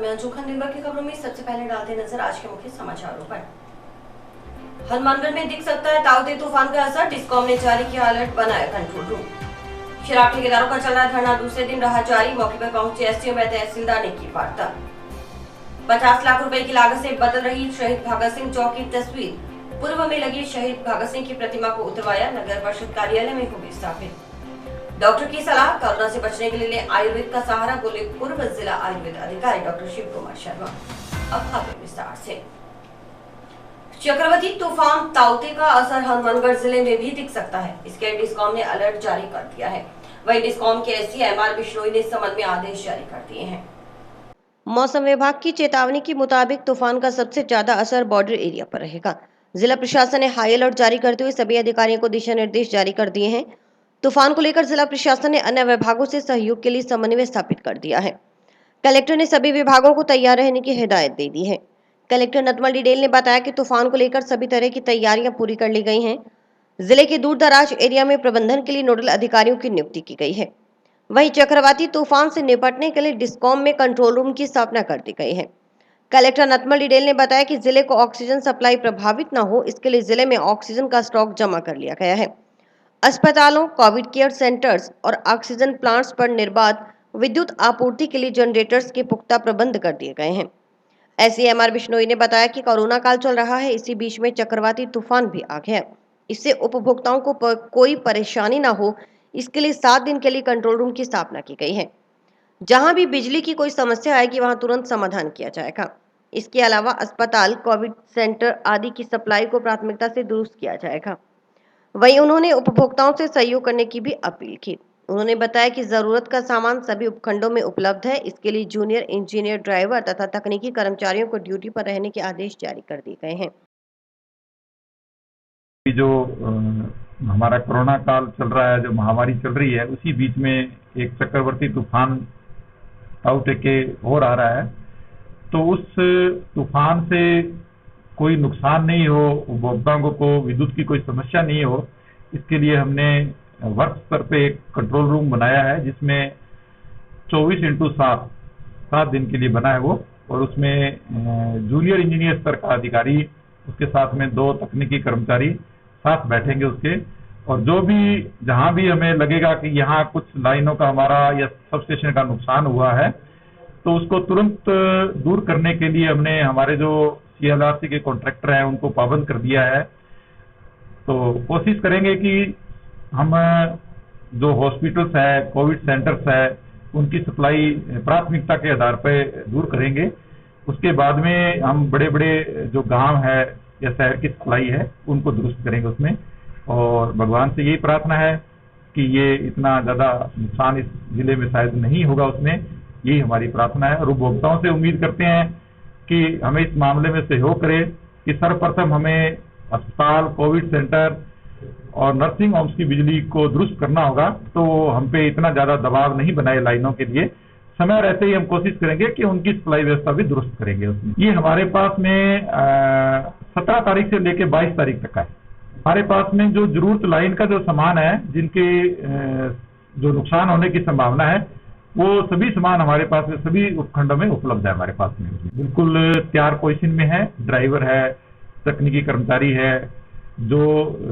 मैं अंजुखन दिनभर की खबरों में सबसे पहले डालते नजर आज के मुख्य समाचारों पर। हनुमानगढ़ में दिख सकता है ताउते तूफान का असर, डिस्कॉम ने जारी किया अलर्ट, बनाया कंट्रोल रूम। शराब ठेकेदारों का चल रहा धरना दूसरे दिन रहा जारी, मौके पर पहुंचे एसडीओ व तहसीलदार ने की वार्ता। 50 लाख रुपए की लागत से बदल रही शहीद भगत सिंह चौक की तस्वीर, पूर्व में लगी शहीद भगत सिंह की प्रतिमा को उतरवाया, नगर परिषद कार्यालय में होगी स्थापित। डॉक्टर की सलाह, कोरोना से बचने के लिए आयुर्वेद का सहारा, बोले पूर्व जिला आयुर्वेद अधिकारी डॉक्टर शिव कुमार शर्मा। अब खबर विस्तार से। चक्रवाती तूफान ताउते का असर हनुमानगढ़ जिले में भी दिख सकता है, इसके लिए डिस्कॉम ने अलर्ट जारी कर दिया है। वहीं डिस्कॉम के एसडी एमआर बिश्नोई ने इस संबंध में आदेश जारी कर दिए हैं। मौसम विभाग की चेतावनी के मुताबिक तूफान का सबसे ज्यादा असर बॉर्डर एरिया पर रहेगा। जिला प्रशासन ने हाई अलर्ट जारी करते हुए सभी अधिकारियों को दिशा निर्देश जारी कर दिए हैं। तूफान को लेकर जिला प्रशासन ने अन्य विभागों से सहयोग के लिए समन्वय स्थापित कर दिया है। कलेक्टर ने सभी विभागों को तैयार रहने की हिदायत दे दी है। कलेक्टर नतमल डिडेल ने बताया कि तूफान को लेकर सभी तरह की तैयारियां पूरी कर ली गई हैं। जिले के दूर दराज एरिया में प्रबंधन के लिए नोडल अधिकारियों की नियुक्ति की गई है। वहीं चक्रवाती तूफान से निपटने के लिए डिस्कॉम में कंट्रोल रूम की स्थापना कर दी गई है। कलेक्टर नतमल डिडेल ने बताया कि जिले को ऑक्सीजन सप्लाई प्रभावित न हो, इसके लिए जिले में ऑक्सीजन का स्टॉक जमा कर लिया गया है। अस्पतालों, कोविड केयर सेंटर्स और ऑक्सीजन प्लांट्स पर निर्बाध विद्युत आपूर्ति के लिए जनरेटर्स के पुख्ता प्रबंध कर दिए गए हैं। एसडीएमआर बिश्नोई ने बताया कि कोरोना काल चल रहा है, इसी बीच में चक्रवाती तूफान भी आ गया। इससे उपभोक्ताओं को कोई परेशानी ना हो, इसके लिए 7 दिन के लिए कंट्रोल रूम की स्थापना की गई है। जहां भी बिजली की कोई समस्या आएगी वहां तुरंत समाधान किया जाएगा। इसके अलावा अस्पताल, कोविड सेंटर आदि की सप्लाई को प्राथमिकता से दुरुस्त किया जाएगा। वहीं उन्होंने उपभोक्ताओं से सहयोग करने की भी अपील की। उन्होंने बताया कि जरूरत का सामान सभी उपखंडों में उपलब्ध है, इसके लिए जूनियर इंजीनियर, ड्राइवर तथा तकनीकी कर्मचारियों को ड्यूटी पर रहने के आदेश जारी कर दिए गए हैं। जो हमारा कोरोना काल चल रहा है, जो महामारी चल रही है, उसी बीच में एक चक्रवर्ती तूफान ताउते के और आ रहा है। तो उस तूफान से कोई नुकसान नहीं हो, उपभोक्ताओं को विद्युत की कोई समस्या नहीं हो, इसके लिए हमने वर्क स्तर पे एक कंट्रोल रूम बनाया है, जिसमें 24x7 दिन के लिए बना है वो। और उसमें जूनियर इंजीनियर स्तर का अधिकारी, उसके साथ में 2 तकनीकी कर्मचारी साथ बैठेंगे उसके। और जो भी जहां भी हमें लगेगा कि यहाँ कुछ लाइनों का हमारा या सब स्टेशन का नुकसान हुआ है, तो उसको तुरंत दूर करने के लिए हमने हमारे जो सीएलआरसी के कॉन्ट्रैक्टर हैं उनको पाबंद कर दिया है। तो कोशिश करेंगे कि हम जो हॉस्पिटल्स है, कोविड सेंटर्स है, उनकी सप्लाई प्राथमिकता के आधार पर दूर करेंगे। उसके बाद में हम बड़े बड़े जो गांव है या शहर की सप्लाई है उनको दुरुस्त करेंगे उसमें। और भगवान से यही प्रार्थना है कि ये इतना ज्यादा नुकसान इस जिले में शायद नहीं होगा उसमें, यही हमारी प्रार्थना है। और उपभोक्ताओं से उम्मीद करते हैं कि हमें इस मामले में सहयोग करें कि सर्वप्रथम हमें अस्पताल, कोविड सेंटर और नर्सिंग होम्स की बिजली को दुरुस्त करना होगा। तो हम पे इतना ज्यादा दबाव नहीं बनाए लाइनों के लिए, समय रहते ही हम कोशिश करेंगे कि उनकी सप्लाई व्यवस्था भी दुरुस्त करेंगे उसमें। ये हमारे पास में 17 तारीख से लेकर 22 तारीख तक का है। हमारे पास में जो जरूरत लाइन का जो सामान है, जिनके जो नुकसान होने की संभावना है, वो सभी सामान हमारे पास में सभी उपखंडों में उपलब्ध है। हमारे पास में बिल्कुल तैयार पोजीशन में है, ड्राइवर है, तकनीकी कर्मचारी है। जो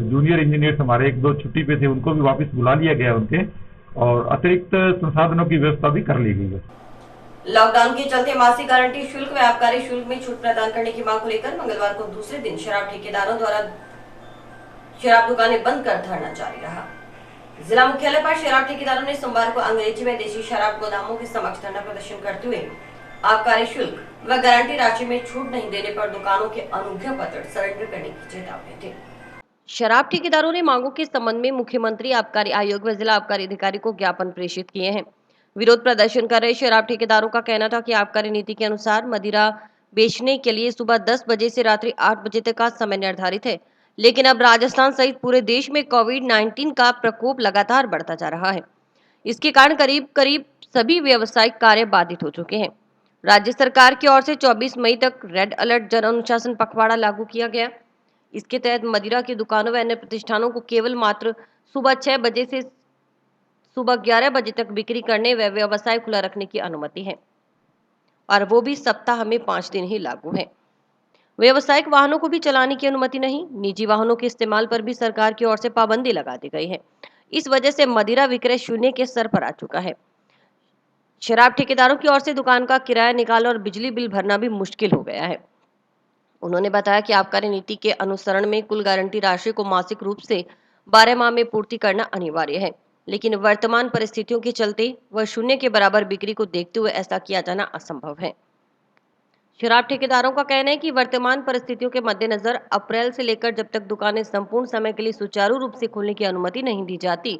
जूनियर इंजीनियर्स हमारे 1-2 छुट्टी पे थे, उनको भी वापस बुला लिया गया उनके, और अतिरिक्त संसाधनों की व्यवस्था भी कर ली गई है। लॉकडाउन के चलते मासिक गारंटी शुल्क व आबकारी शुल्क में छूट प्रदान करने की मांग को लेकर मंगलवार को दूसरे दिन शराब ठेकेदारों द्वारा शराब दुकानें बंद कर धरना जारी रहा। जिला मुख्यालय पर शराब ठेकेदारों ने सोमवार को अंग्रेजी व देशी शराब गोदामों के समक्ष धरना प्रदर्शन करते हुए आबकारी शुल्क व गारंटी राशि में छूट नहीं देने पर दुकानों के अनुज्ञा पत्र सरेंडर करने की चेतावनी दी। शराब ठेकेदारों ने मांगों के संबंध में मुख्यमंत्री आबकारी आयोग व जिला आबकारी अधिकारी को ज्ञापन प्रेषित किए हैं। विरोध प्रदर्शन कर रहे शराब ठेकेदारों का कहना था कि आबकारी नीति के अनुसार मदिरा बेचने के लिए सुबह 10 बजे से रात्रि 8 बजे तक का समय निर्धारित है, लेकिन अब राजस्थान सहित पूरे देश में कोविड-19 का प्रकोप लगातार बढ़ता जा रहा है। इसके कारण करीब करीब सभी व्यावसायिक कार्य बाधित हो चुके हैं। राज्य सरकार की ओर से 24 मई तक रेड अलर्ट जन अनुशासन पखवाड़ा लागू किया गया। इसके तहत मदिरा की दुकानों व अन्य प्रतिष्ठानों को केवल मात्र सुबह 6 बजे से सुबह 11 बजे तक बिक्री करने व व्यवसाय खुला रखने की अनुमति है। और वो भी सप्ताह में 5 दिन ही लागू है। व्यावसायिक वाहनों को भी चलाने की अनुमति नहीं। निजी वाहनों के इस्तेमाल पर भी सरकार की ओर से पाबंदी लगा दी गई है। इस वजह से मदिरा विक्रय शून्य के स्तर पर आ चुका है। शराब ठेकेदारों की ओर से दुकान का किराया निकालना और बिजली बिल भरना भी मुश्किल हो गया है। उन्होंने बताया कि आबकारी नीति के अनुसरण में कुल गारंटी राशि को मासिक रूप से 12 माह में पूर्ति करना अनिवार्य है, लेकिन वर्तमान परिस्थितियों के चलते वह शून्य के बराबर बिक्री को देखते हुए ऐसा किया जाना असंभव है। शराब ठेकेदारों का कहना है कि वर्तमान परिस्थितियों के मद्देनजर अप्रैल से लेकर जब तक दुकानें संपूर्ण समय के लिए सुचारू रूप से खोलने की अनुमति नहीं दी जाती,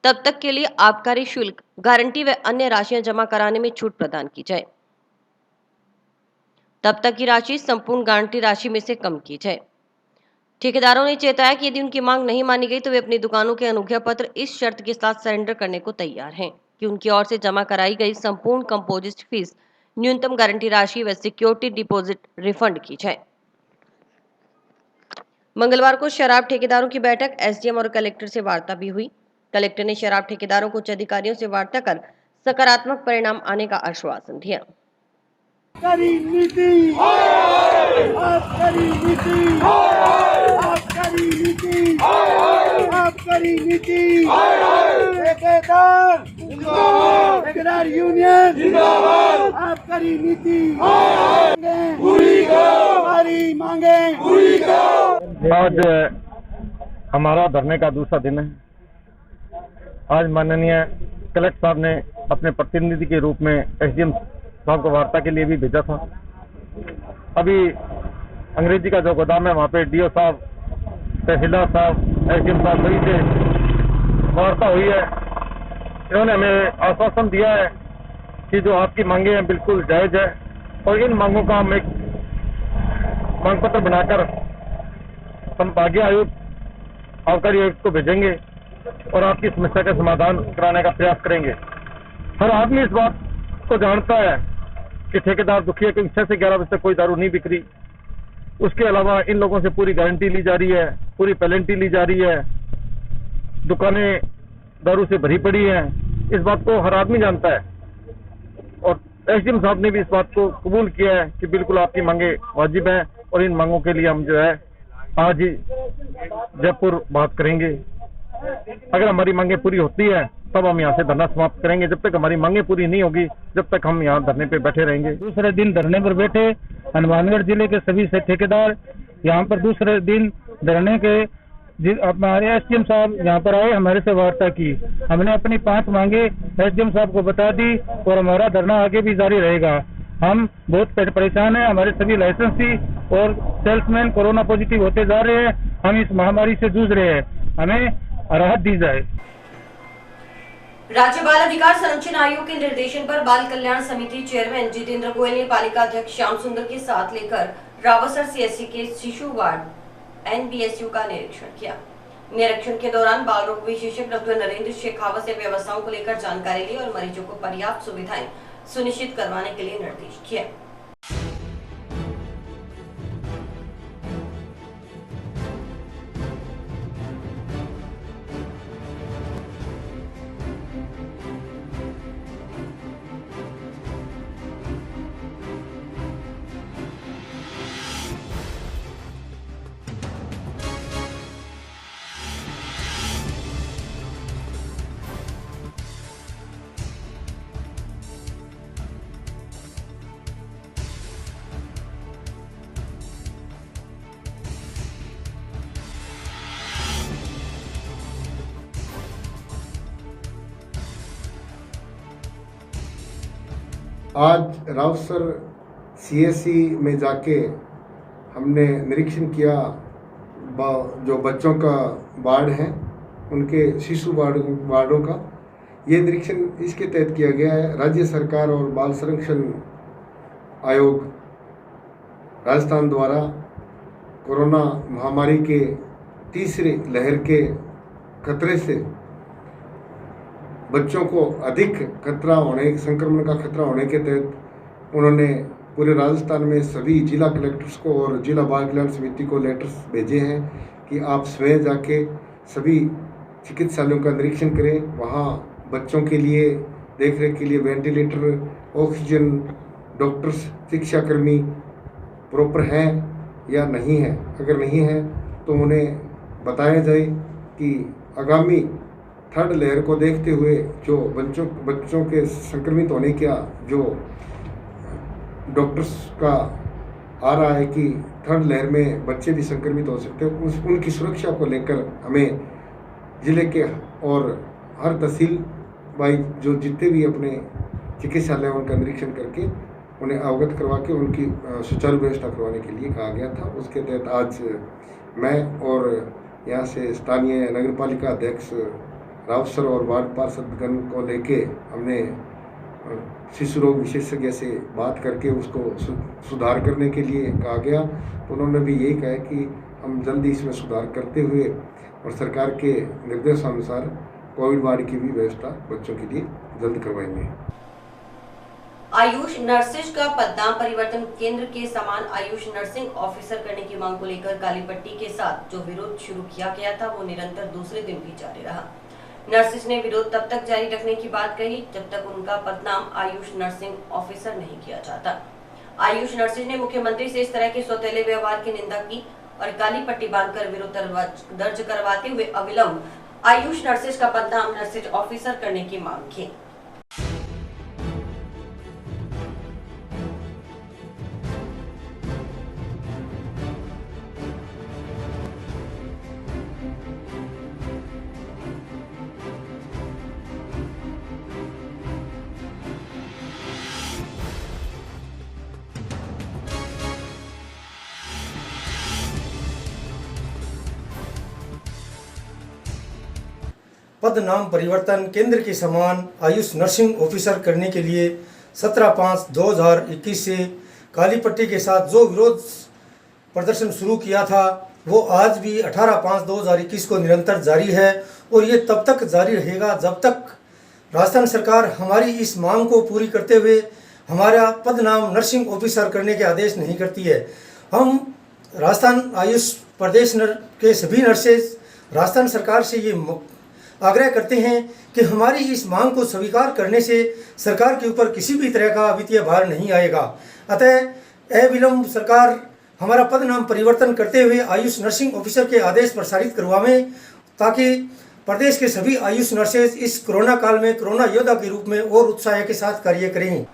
तब तक के लिए आबकारी शुल्क, गारंटी व अन्य राशियां जमा कराने में छूट प्रदान की जाए। तब तक की राशि संपूर्ण गारंटी राशि में से कम की जाए। ठेकेदारों ने चेताया कि यदि उनकी मांग नहीं मानी गई तो वे अपनी दुकानों के अनुज्ञा पत्र इस शर्त के साथ सरेंडर करने को तैयार हैं कि उनकी ओर से जमा कराई गई संपूर्ण कंपोजिट फीस, न्यूनतम गारंटी राशि व सिक्योरिटी डिपॉजिट रिफंड की जाए। मंगलवार को शराब ठेकेदारों की बैठक एसडीएम और कलेक्टर से वार्ता भी हुई। कलेक्टर ने शराब ठेकेदारों को उच्च अधिकारियों से वार्ता कर सकारात्मक परिणाम आने का आश्वासन दिया। आबकारी नीति, आबकारी नीति, आबकारी नीति, आबकारी नीति, ठेकेदार जिंदाबाद, ठेकेदार यूनियन जिंदाबाद, आबकारी नीति पूरी करो, हमारी मांगे पूरी करो। आज हमारा धरने का दूसरा दिन है। आज माननीय कलेक्टर साहब ने अपने प्रतिनिधि के रूप में एसडीएम साहब को वार्ता के लिए भी भेजा था। अभी अंग्रेजी का जो गोदाम है वहाँ पे डीओ साहब, तहसीलदार साहब, एसडीएम साहब सभी से वार्ता हुई है। इन्होंने हमें आश्वासन दिया है कि जो आपकी मांगे हैं बिल्कुल जायज है और इन मांगों का हम एक मांग पत्र बनाकर संभागीय आयुक्त, आबकारी आयुक्त को भेजेंगे और आपकी समस्या का समाधान कराने का प्रयास करेंगे। हर आदमी इस बात को जानता है कि ठेकेदार दुखी है, क्योंकि 6 से 11 बजे तक कोई दारू नहीं बिक रही। उसके अलावा इन लोगों से पूरी गारंटी ली जा रही है, पूरी पेनल्टी ली जा रही है, दुकानें दारू से भरी पड़ी हैं। इस बात को हर आदमी जानता है और एसडीएम साहब ने भी इस बात को कबूल किया है कि बिल्कुल आपकी मांगे वाजिब हैं और इन मांगों के लिए हम जो है आज ही जयपुर बात करेंगे। अगर हमारी मांगे पूरी होती है तब हम यहाँ से धरना समाप्त करेंगे। जब तक हमारी मांगे पूरी नहीं होगी जब तक हम यहाँ धरने पे बैठे रहेंगे। दूसरे दिन धरने पर बैठे हनुमानगढ़ जिले के सभी ठेकेदार यहाँ पर दूसरे दिन धरने के हमारे एसडीएम साहब यहाँ पर आए, हमारे से वार्ता की। हमने अपनी 5 मांगे एसडीएम साहब को बता दी और हमारा धरना आगे भी जारी रहेगा। हम बहुत परेशान हैं, हमारे सभी लाइसेंसी और सेल्समैन कोरोना पॉजिटिव होते जा रहे हैं। हम इस महामारी से जूझ रहे हैं, हमें राहत दी जाए। राज्य बाल अधिकार संरक्षण आयोग के निर्देशन पर बाल कल्याण समिति चेयरमैन जितेंद्र गोयल ने पालिका अध्यक्ष श्याम सुंदर के साथ लेकर रावसर सीएससी के शिशु वार्ड एनबीएसयू का निरीक्षण किया। निरीक्षण के दौरान बाल रोग विशेषज्ञ डॉक्टर नरेंद्र शेखावत से व्यवस्थाओं को लेकर जानकारी ली और मरीजों को पर्याप्त सुविधाएं सुनिश्चित करवाने के लिए निर्देश किए। आज रावसर सीएससी में जाके हमने निरीक्षण किया। जो बच्चों का वार्ड है उनके शिशु वार्डों का ये निरीक्षण इसके तहत किया गया है। राज्य सरकार और बाल संरक्षण आयोग राजस्थान द्वारा कोरोना महामारी के तीसरी लहर के खतरे से बच्चों को अधिक खतरा होने, संक्रमण का खतरा होने के तहत उन्होंने पूरे राजस्थान में सभी जिला कलेक्टर्स को और जिला बाल कल्याण समिति को लेटर्स भेजे हैं कि आप स्वयं जाके सभी चिकित्सालयों का निरीक्षण करें। वहाँ बच्चों के लिए देखरेख के लिए वेंटिलेटर, ऑक्सीजन, डॉक्टर्स, शिक्षाकर्मी प्रॉपर हैं या नहीं है। अगर नहीं है तो उन्हें बताया जाए कि आगामी थर्ड लहर को देखते हुए जो बच्चों के संक्रमित होने का जो डॉक्टर्स का आ रहा है कि थर्ड लहर में बच्चे भी संक्रमित हो सकते हैं, उनकी सुरक्षा को लेकर हमें जिले के और हर तहसील वाइज जो जितने भी अपने चिकित्सालय उनका निरीक्षण करके उन्हें अवगत करवा के उनकी सुचारू व्यवस्था करवाने के लिए कहा गया था। उसके तहत आज मैं और यहाँ से स्थानीय नगर पालिका अध्यक्ष राव सर और वार्ड पार्षदगण को लेके हमने शिशु रोग विशेषज्ञ से बात करके उसको सुधार करने के लिए कहा गया। तो उन्होंने भी यही कहा कि हम जल्दी इसमें सुधार करते हुए और सरकार के निर्देशानुसार कोविड वार्ड की भी व्यवस्था बच्चों के लिए जल्द करवाएंगे। आयुष नर्सिस का पदनाम परिवर्तन केंद्र के समान आयुष नर्सिंग ऑफिसर करने की मांग को लेकर काली पट्टी के साथ जो विरोध शुरू किया गया था वो निरंतर दूसरे दिन भी जारी रहा। नर्सिस ने विरोध तब तक जारी रखने की बात कही जब तक उनका पदनाम आयुष नर्सिंग ऑफिसर नहीं किया जाता। आयुष नर्सिस ने मुख्यमंत्री से इस तरह के सौतेले व्यवहार की निंदा की और काली पट्टी बांधकर विरोध दर्ज करवाते हुए अविलंब आयुष नर्सिस का पदनाम नर्सिस ऑफिसर करने की मांग की। पद नाम परिवर्तन केंद्र के समान आयुष नर्सिंग ऑफिसर करने के लिए 17/5/2021 से काली पट्टी के साथ जो विरोध प्रदर्शन शुरू किया था वो आज भी 18/5/2021 को निरंतर जारी है और ये तब तक जारी रहेगा जब तक राजस्थान सरकार हमारी इस मांग को पूरी करते हुए हमारा पद नाम नर्सिंग ऑफिसर करने के आदेश नहीं करती है। हम राजस्थान आयुष प्रदेश के सभी नर्सेज राजस्थान सरकार से ये आग्रह करते हैं कि हमारी इस मांग को स्वीकार करने से सरकार के ऊपर किसी भी तरह का वित्तीय भार नहीं आएगा। अतः अविलंब सरकार हमारा पद नाम परिवर्तन करते हुए आयुष नर्सिंग ऑफिसर के आदेश प्रसारित करवाएं ताकि प्रदेश के सभी आयुष नर्सेज इस कोरोना काल में कोरोना योद्धा के रूप में और उत्साह के साथ कार्य करें।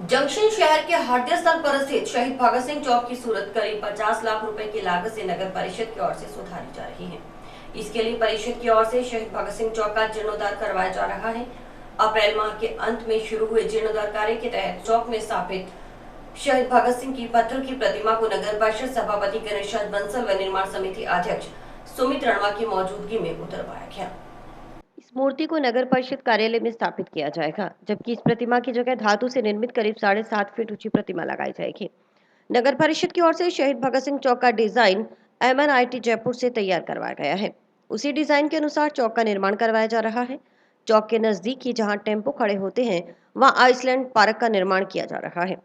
जंक्शन शहर के हृदय स्थल पर स्थित शहीद भगत सिंह चौक की सूरत करीब 50 लाख रुपए की लागत से नगर परिषद की ओर से सुधारी जा रही है। इसके लिए परिषद की ओर से शहीद भगत सिंह चौक का जीर्णोद्धार करवाया जा रहा है। अप्रैल माह के अंत में शुरू हुए जीर्णोद्धार कार्य के तहत चौक में स्थापित शहीद भगत सिंह की पत्थर की प्रतिमा को नगर परिषद सभापति गणेश बंसल व निर्माण समिति अध्यक्ष सुमित रणवा की मौजूदगी में उतरवाया गया। इस मूर्ति को नगर परिषद कार्यालय में स्थापित किया जाएगा, जबकि इस प्रतिमा की जगह धातु से निर्मित करीब 7.5 फीट ऊंची प्रतिमा लगाई जाएगी। नगर परिषद की ओर से शहीद भगत सिंह चौक का डिजाइन MNIT जयपुर से तैयार करवाया गया है। उसी डिजाइन के अनुसार चौक का निर्माण करवाया जा रहा है। चौक के नजदीक ही जहां टेम्पो खड़े होते हैं वहां आइसलैंड पार्क का निर्माण किया जा रहा है।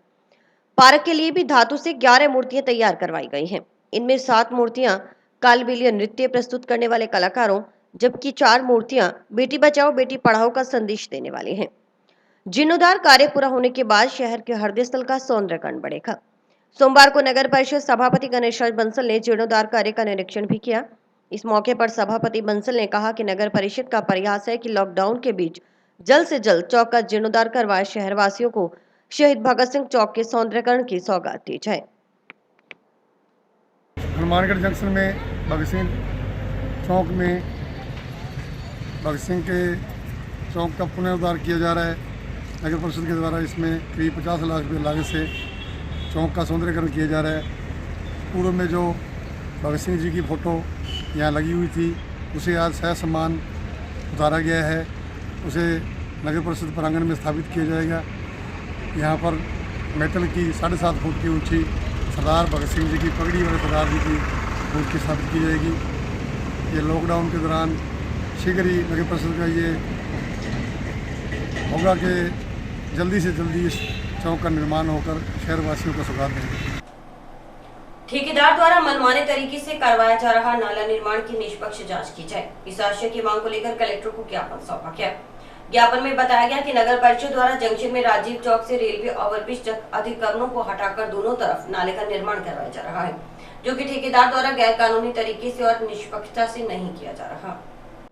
पार्क के लिए भी धातु से 11 मूर्तियां तैयार करवाई गई हैं। इनमें 7 मूर्तियां कालबेलिया नृत्य प्रस्तुत करने वाले कलाकारों, जबकि 4 मूर्तियां बेटी बचाओ बेटी पढ़ाओ का संदेश देने वाली हैं। जीर्णोद्धार कार्य पूरा होने के बाद शहर के हृदय स्थल का सौंदर्यकरण बढ़ेगा। सोमवार को नगर परिषद सभापति गणेश बंसल ने जीर्णोद्धार कार्य का निरीक्षण भी किया। इस मौके पर सभापति बंसल ने कहा कि नगर परिषद का प्रयास है कि लॉकडाउन के बीच जल्द से जल्द चौक का जीर्णोद्धार करवाए शहरवासियों को शहीद भगत सिंह चौक के सौंदर्यकरण की सौगात दी जाए। हनुमानगढ़ जंक्शन में भगत सिंह चौक में भगत सिंह के चौक का पुनरुद्धार किया जा रहा है। नगर परिषद के द्वारा इसमें करीब 50 लाख रुपये लागत से चौक का सौंदर्यकरण किया जा रहा है। पूर्व में जो भगत सिंह जी की फ़ोटो यहाँ लगी हुई थी उसे आज सह सम्मान उतारा गया है, उसे नगर परिषद प्रांगण में स्थापित किया जाएगा। यहाँ पर मेटल की 7.5 फुट की ऊंची सरदार भगत सिंह जी की पगड़ी वाले सरदार जी की मूर्ति स्थापित की जाएगी। ये लॉकडाउन के दौरान शीघ्र ही नगर परिषद का ये होगा कि जल्दी से जल्दी इस चौक का निर्माण होकर शहरवासियों को सौगात देंगे। ठेकेदार द्वारा मनमाने तरीके से करवाया जा रहा नाला निर्माण की निष्पक्ष जांच की जाए। इस आशय की मांग को लेकर कलेक्टर को ज्ञापन सौंपा गया। ज्ञापन में बताया गया कि नगर परिषद द्वारा जंक्शन में राजीव चौक से रेलवे ओवरब्रिज तक अतिक्रमणों को हटाकर दोनों तरफ नाले का निर्माण करवाया जा रहा है, जो कि ठेकेदार द्वारा गैर कानूनी तरीके से और निष्पक्षता से नहीं किया जा रहा।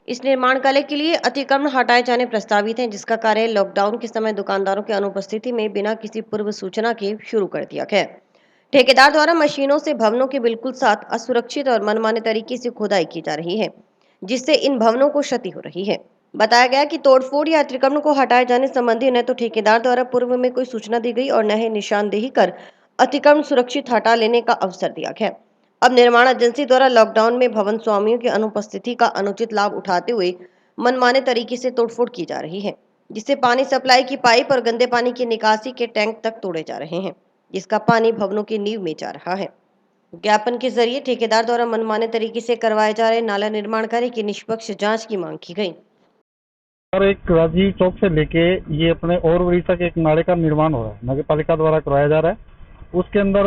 इस निर्माण कार्य के लिए अतिक्रमण हटाए जाने प्रस्तावित हैं, जिसका कार्य लॉकडाउन के समय दुकानदारों की अनुपस्थिति में बिना किसी पूर्व सूचना के शुरू कर दिया गया। ठेकेदार द्वारा मशीनों से भवनों के बिल्कुल साथ असुरक्षित और मनमाने तरीके से खुदाई की जा रही है, जिससे इन भवनों को क्षति हो रही है। बताया गया कि तोड़फोड़ या अतिक्रमण को हटाए जाने संबंधी न तो ठेकेदार द्वारा पूर्व में कोई सूचना दी गई और न ही निशानदेही कर अतिक्रमण सुरक्षित हटा लेने का अवसर दिया गया। अब निर्माण एजेंसी द्वारा लॉकडाउन में भवन स्वामियों की अनुपस्थिति का अनुचित लाभ उठाते हुए मनमाने तरीके से तोड़फोड़ की जा रही है, जिससे पानी सप्लाई की पाइप और गंदे पानी की निकासी के टैंक तक तोड़े जा रहे हैं, जिसका पानी भवनों की नींव में जा रहा है। ज्ञापन के जरिए ठेकेदार द्वारा मनमाने तरीके से करवाए जा रहे नाला निर्माण कार्य की निष्पक्ष जांच की मांग की गई। और एक राजीव चौक से लेके ये अपने ओवरब्रिज तक एक नाले का निर्माण हो रहा है, नगर पालिका द्वारा करवाया जा रहा है। उसके अंदर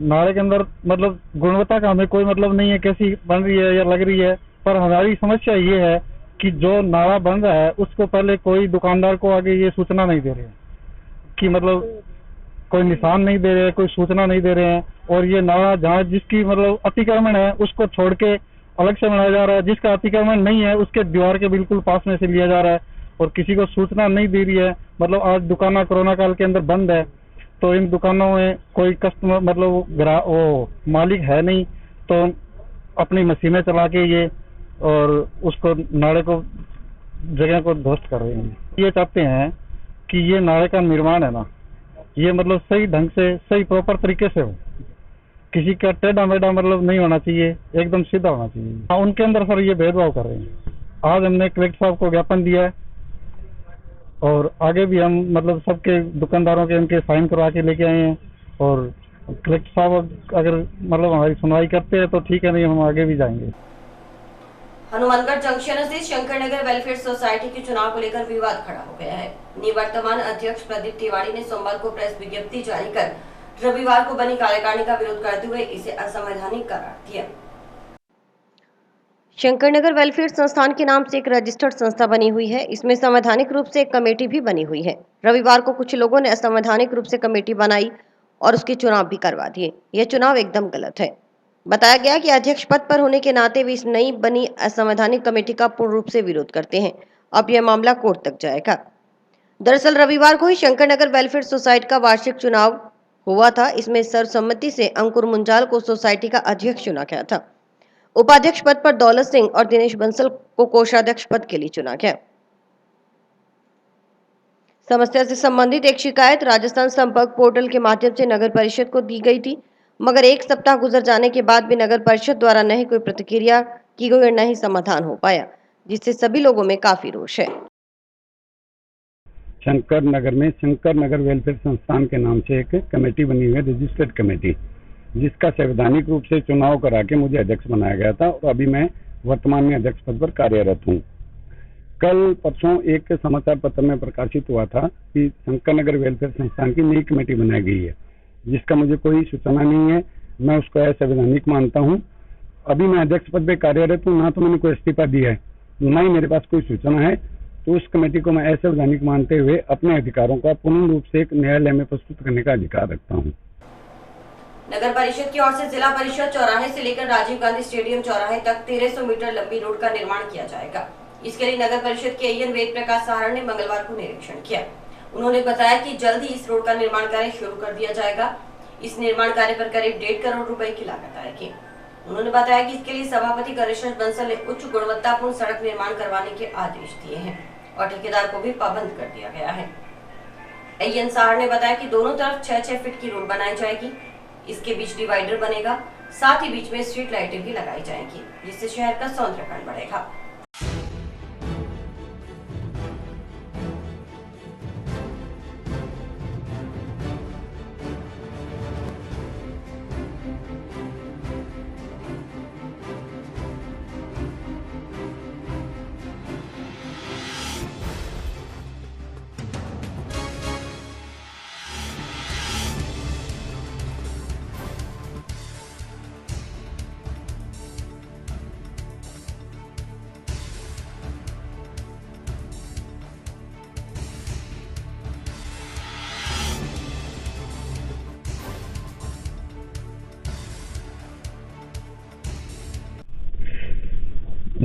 नाले के अंदर मतलब गुणवत्ता का हमें कोई मतलब नहीं है कैसी बन रही है या लग रही है, पर हमारी समस्या ये है कि जो नाला बन रहा है उसको पहले कोई दुकानदार को आगे ये सूचना नहीं दे रहे हैं कि मतलब कोई निशान नहीं दे रहे हैं, कोई सूचना नहीं दे रहे हैं। और ये नाला जहाँ जिसकी मतलब अतिक्रमण है उसको छोड़ के अलग से बनाया जा रहा है, जिसका अतिक्रमण नहीं है उसके दीवार के बिल्कुल पास में से लिया जा रहा है और किसी को सूचना नहीं दे रही है। मतलब आज दुकानें कोरोना काल के अंदर बंद है, तो इन दुकानों में कोई कस्टमर मतलब वो मालिक है नहीं, तो अपनी मशीनें चला के ये और उसको नाले को जगह को ध्वस्त कर रहे हैं। ये चाहते हैं कि ये नाले का निर्माण है ना, ये मतलब सही ढंग से सही प्रॉपर तरीके से हो, किसी का टेढ़ा मेढ़ा मतलब नहीं होना चाहिए, एकदम सीधा होना चाहिए। उनके अंदर सर ये भेदभाव कर रहे हैं। आज हमने कलेक्टर साहब को ज्ञापन दिया है और आगे भी हम मतलब सबके दुकानदारों के उनके साइन करवा के लेके आए हैं और कलेक्टर साहब अगर मतलब हमारी सुनवाई करते हैं तो ठीक है, नहीं हम आगे भी जाएंगे। हनुमानगढ़ जंक्शन स्थित शंकर नगर वेलफेयर सोसाइटी के चुनाव को लेकर विवाद खड़ा हो गया है। निवर्तमान अध्यक्ष प्रदीप तिवारी ने सोमवार को प्रेस विज्ञप्ति जारी कर रविवार को बनी कार्यकारिणी का विरोध करते हुए इसे असंवैधानिक करार दिया। शंकर नगर वेलफेयर संस्थान के नाम से एक रजिस्टर्ड संस्था बनी हुई है। इसमें संवैधानिक रूप से एक कमेटी भी बनी हुई है। रविवार को कुछ लोगों ने असंवैधानिक रूप से कमेटी बनाई और उसके चुनाव भी करवा दिए। यह चुनाव एकदम गलत है। बताया गया कि अध्यक्ष पद पर होने के नाते वे इस नई बनी असंवैधानिक कमेटी का पूर्ण रूप से विरोध करते हैं। अब यह मामला कोर्ट तक जाएगा। दरअसल रविवार को ही शंकर नगर वेलफेयर सोसाइटी का वार्षिक चुनाव हुआ था। इसमें सर्वसम्मति से अंकुर मुंजाल को सोसाइटी का अध्यक्ष चुना गया था। उपाध्यक्ष पद पर दौलत सिंह और दिनेश बंसल को कोषाध्यक्ष पद के लिए चुना गया। समस्या से संबंधित एक शिकायत राजस्थान संपर्क पोर्टल के माध्यम से नगर परिषद को दी गई थी, मगर एक सप्ताह गुजर जाने के बाद भी नगर परिषद द्वारा न ही कोई प्रतिक्रिया की गई और न ही समाधान हो पाया, जिससे सभी लोगों में काफी रोष है। शंकर नगर में शंकर नगर वेलफेयर संस्थान के नाम से एक कमेटी बनी हुई है, रजिस्टर्ड कमेटी, जिसका संवैधानिक रूप से चुनाव करा के मुझे अध्यक्ष बनाया गया था और अभी मैं वर्तमान में अध्यक्ष पद पर कार्यरत हूँ। कल परसों एक समाचार पत्र में प्रकाशित हुआ था कि शंकर नगर वेलफेयर संस्थान की नई कमेटी बनाई गई है, जिसका मुझे कोई सूचना नहीं है। मैं उसको असंवैधानिक मानता हूँ। अभी मैं अध्यक्ष पद पर कार्यरत हूँ, ना तो मैंने कोई इस्तीफा दिया है, ना ही मेरे पास कोई सूचना है। तो उस कमेटी को मैं असंवैधानिक मानते हुए अपने अधिकारों का पूर्ण रूप से एक न्यायालय में प्रस्तुत करने का अधिकार रखता हूँ। नगर परिषद की ओर से जिला परिषद चौराहे से लेकर राजीव गांधी स्टेडियम चौराहे तक 1300 मीटर लंबी रोड का निर्माण किया जाएगा। इसके लिए नगर परिषद के एएन वेद प्रकाश सहारण ने मंगलवार को निरीक्षण किया। उन्होंने बताया कि जल्द ही इस रोड का निर्माण कार्य शुरू कर दिया जाएगा। इस निर्माण कार्य पर करीब 1.5 करोड़ रुपए की लागत आएगी। उन्होंने बताया कि इसके लिए सभापति गणेश बंसल ने उच्च गुणवत्तापूर्ण सड़क निर्माण करवाने के आदेश दिए हैं और ठेकेदार को भी पाबंद कर दिया गया है। एएन सहारण ने बताया कि दोनों तरफ 6-6 फीट की रोड बनाई जाएगी। इसके बीच डिवाइडर बनेगा, साथ ही बीच में स्ट्रीट लाइटें भी लगाई जाएंगी, जिससे शहर का सौंदर्यीकरण बढ़ेगा।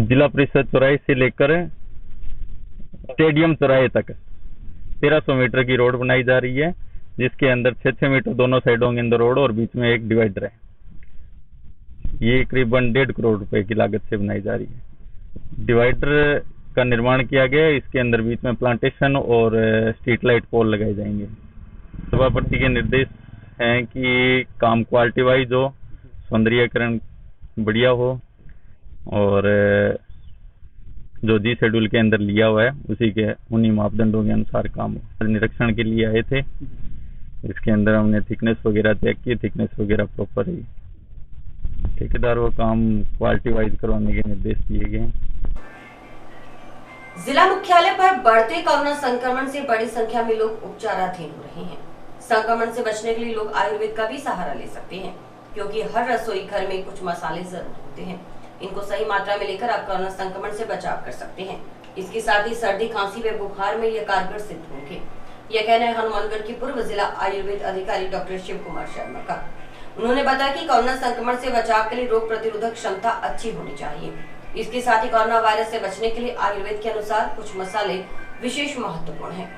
जिला परिषद चौराहे से लेकर स्टेडियम चौराहे तक 1300 मीटर की रोड बनाई जा रही है, जिसके अंदर 6-6 मीटर दोनों साइडों के अंदर रोड और बीच में एक डिवाइडर है। ये करीबन 1.5 करोड़ रुपए की लागत से बनाई जा रही है। डिवाइडर का निर्माण किया गया है, इसके अंदर बीच में प्लांटेशन और स्ट्रीट लाइट पोल लगाए जाएंगे। सभापति के निर्देश हैं कि काम क्वालिटी वाइज हो, सौंदर्यीकरण बढ़िया हो और जो जी शेड्यूल के अंदर लिया हुआ है उसी के उन्हीं मापदंडों के अनुसार काम हो। निरीक्षण के लिए आए थे, इसके अंदर हमने थिकनेस वगैरह चेक की, थिकनेस वगैरह प्रॉपर है। ठेकेदार वो काम क्वालिटी वाइज करवाने के निर्देश दिए गए हैं। जिला मुख्यालय पर बढ़ते कोरोना संक्रमण से बड़ी संख्या में लोग उपचाराधीन हो रहे हैं। संक्रमण से बचने के लिए लोग आयुर्वेद का भी सहारा ले सकते हैं, क्योंकि हर रसोई घर में कुछ मसाले जरूर होते हैं। इनको सही मात्रा में लेकर आप कोरोना संक्रमण से बचाव कर सकते हैं। इसके साथ ही सर्दी, खांसी व बुखार में ये कारगर सिद्ध होंगे। यह कहना है हनुमानगढ़ की पूर्व जिला आयुर्वेद अधिकारी डॉक्टर शिव कुमार शर्मा का। उन्होंने बताया कि कोरोना संक्रमण से बचाव के लिए रोग प्रतिरोधक क्षमता अच्छी होनी चाहिए। इसके साथ ही कोरोना वायरस से बचने के लिए आयुर्वेद के अनुसार कुछ मसाले विशेष महत्वपूर्ण हैं।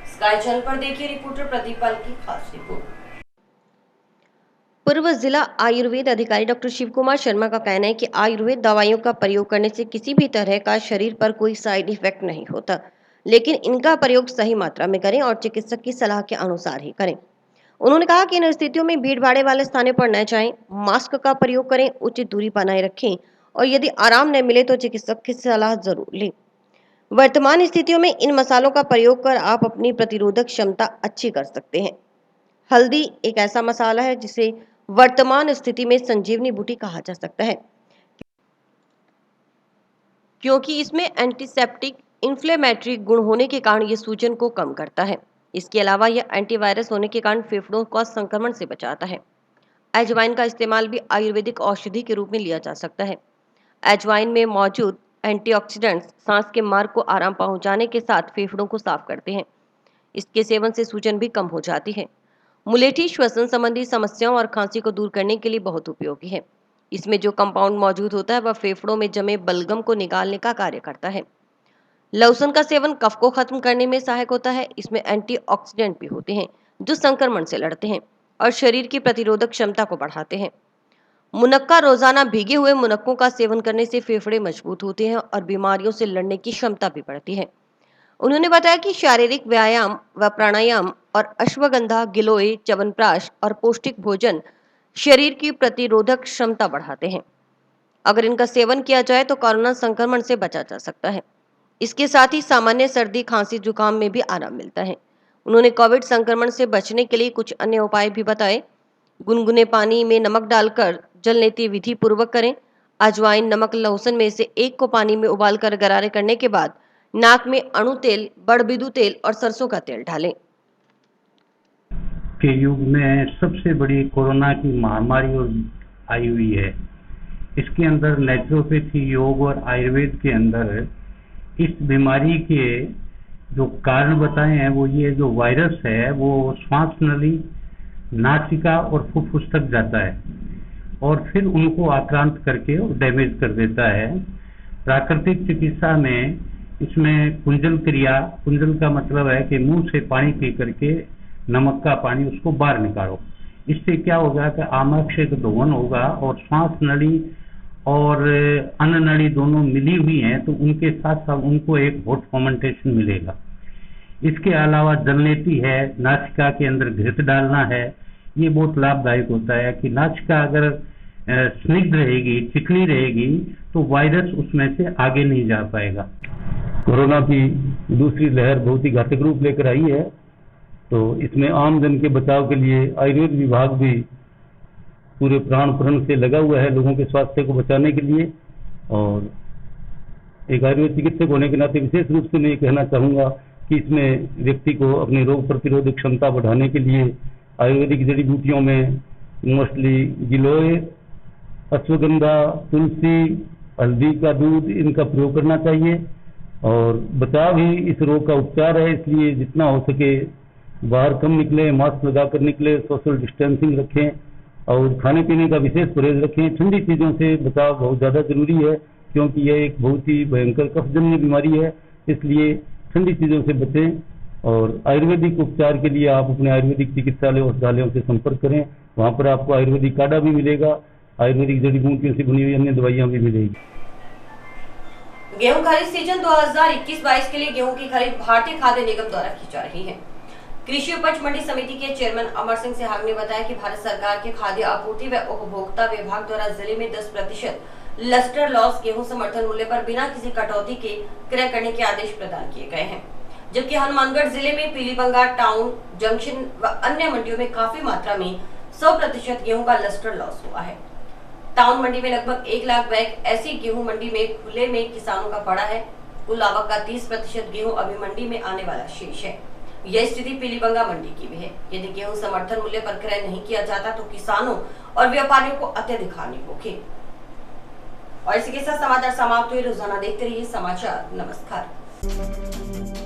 स्काई चैनल पर देखिए रिपोर्टर प्रदीप पाल की खास रिपोर्ट। पूर्व जिला आयुर्वेद अधिकारी डॉक्टर शिव कुमार शर्मा का कहना है कि आयुर्वेद दवाइयों का प्रयोग करने से किसी भी तरह का शरीर पर कोई साइड इफेक्ट नहीं होता, लेकिन इनका प्रयोग सही मात्रा में करें और चिकित्सक की सलाह के अनुसार ही करें। उन्होंने कहा कि इन स्थितियों में भीड़ भाड़ वाले स्थानों पर न जाएं, मास्क का प्रयोग करें, उचित दूरी बनाए रखें और यदि आराम न मिले तो चिकित्सक की सलाह जरूर लें। वर्तमान स्थितियों में इन मसालों का प्रयोग कर आप अपनी प्रतिरोधक क्षमता अच्छी कर सकते हैं। हल्दी एक ऐसा मसाला है जिसे वर्तमान स्थिति में संजीवनी बूटी कहा जा सकता है, क्योंकि इसमें एंटीसेप्टिक इन्फ्लेमेटरी गुण होने के कारण यह सूजन को कम करता है। इसके अलावा यह एंटीवायरस होने के कारण फेफड़ों का संक्रमण से बचाता है। अजवाइन का इस्तेमाल भी आयुर्वेदिक औषधि के रूप में लिया जा सकता है। अजवाइन में मौजूद एंटीऑक्सीडेंट्स सांस के मार्ग को आराम पहुंचाने के साथ फेफड़ों को साफ करते हैं। इसके सेवन से सूजन भी कम हो जाती है। मुलेठी श्वसन संबंधी समस्याओं और खांसी को दूर करने के लिए बहुत उपयोगी है। इसमें जो कंपाउंड मौजूद होता है वह फेफड़ों में जमे बलगम को निकालने का कार्य करता है। लहसुन का सेवन कफ को खत्म करने में सहायक होता है। इसमें एंटीऑक्सीडेंट भी होते हैं जो संक्रमण से लड़ते हैं और शरीर की प्रतिरोधक क्षमता को बढ़ाते हैं। मुनक्का रोजाना भीगे हुए मुनक्कों का सेवन करने से फेफड़े मजबूत होते हैं और बीमारियों से लड़ने की क्षमता भी बढ़ती है। उन्होंने बताया कि शारीरिक व्यायाम व प्राणायाम और अश्वगंधा, गिलोय, च्यवनप्राश और पौष्टिक भोजन शरीर की प्रतिरोधक क्षमता बढ़ाते हैं। अगर इनका सेवन किया जाए तो कोरोना संक्रमण से बचा जा सकता है। इसके साथ ही सामान्य सर्दी, खांसी, जुकाम में भी आराम मिलता है। उन्होंने कोविड संक्रमण से बचने के लिए कुछ अन्य उपाय भी बताए। गुनगुने पानी में नमक डालकर जल नीति विधि पूर्वक करें। अजवाइन, नमक, लहसुन में से एक को पानी में उबालकर गरारे करने के बाद नाक में अणु तेल, बड़बिदू तेल और सरसों का तेल डालें। के युग में सबसे बड़ी कोरोना की महामारी आई हुई है। इसके अंदर नेचुरोपैथी, योग और आयुर्वेद के अंदर इस बीमारी के जो कारण बताए हैं वो ये जो वायरस है वो श्वास नली, नासिका और फुफ्फुस तक जाता है और फिर उनको आक्रांत करके डैमेज कर देता है। प्राकृतिक चिकित्सा में इसमें कुंजल क्रिया, कुंजल का मतलब है कि मुंह से पानी पी करके नमक का पानी उसको बाहर निकालो। इससे क्या होगा कि आमाशय का दोहन होगा और श्वास नली और अन्न नली दोनों मिली हुई हैं तो उनके साथ साथ उनको एक हॉट फर्मेंटेशन मिलेगा। इसके अलावा जलनेती है, नासिका के अंदर घृत डालना है, ये बहुत लाभदायक होता है कि नासिका अगर स्निग्ध रहेगी, चिकनी रहेगी तो वायरस उसमें से आगे नहीं जा पाएगा। कोरोना की दूसरी लहर बहुत ही घातक रूप लेकर आई है, तो इसमें आम जन के बचाव के लिए आयुर्वेद विभाग भी पूरे प्राण प्रण से लगा हुआ है लोगों के स्वास्थ्य को बचाने के लिए। और एक आयुर्वेद चिकित्सक होने के नाते विशेष रूप से मैं ये कहना चाहूँगा कि इसमें व्यक्ति को अपनी रोग प्रतिरोधक क्षमता बढ़ाने के लिए आयुर्वेदिक जड़ी बूटियों में मोस्टली गिलोय, अश्वगंधा, तुलसी, हल्दी का दूध, इनका प्रयोग करना चाहिए। और बचाव ही इस रोग का उपचार है, इसलिए जितना हो सके बाहर कम निकले, मास्क लगाकर निकले, सोशल डिस्टेंसिंग रखें और खाने पीने का विशेष परहेज रखें। ठंडी चीज़ों से बचाव बहुत ज़्यादा जरूरी है क्योंकि यह एक बहुत ही भयंकर कफजन्य बीमारी है। इसलिए ठंडी चीज़ों से बचें और आयुर्वेदिक उपचार के लिए आप अपने आयुर्वेदिक चिकित्सालय औषधालयों से संपर्क करें। वहाँ पर आपको आयुर्वेदिक काढ़ा भी मिलेगा, आयुर्वेदिक जड़ी बूटियों से बनी हुई अन्य दवाइयाँ भी मिलेगी। गेहूं खरीद सीजन 2021-22 के लिए गेहूं की खरीद भारतीय खाद्य निगम द्वारा की जा रही है। कृषि उपज मंडी समिति के चेयरमैन अमर सिंह सिहाग ने बताया कि भारत सरकार के खाद्य आपूर्ति व उपभोक्ता विभाग द्वारा जिले में 10% लस्टर लॉस गेहूं समर्थन मूल्य पर बिना किसी कटौती के क्रय करने के आदेश प्रदान किए गए हैं। जबकि हनुमानगढ़ जिले में पीलीबंगा टाउन, जंक्शन व अन्य मंडियों में काफी मात्रा में 100% गेहूं का लस्टर लॉस हुआ है। टाउन मंडी में लगभग 1 लाख बैग ऐसी गेहूं मंडी में खुले में किसानों का पड़ा है। कुल आवक का 30% गेहूं अभी मंडी में आने वाला शेष है। यह स्थिति पीलीबंगा मंडी की भी है। यदि गेहूं समर्थन मूल्य पर क्रय नहीं किया जाता तो किसानों और व्यापारियों को अत्यधिक हानि होगी। और इसी के साथ समाचार समाप्त हुए। रोजाना देखते रहिए समाचार। नमस्कार।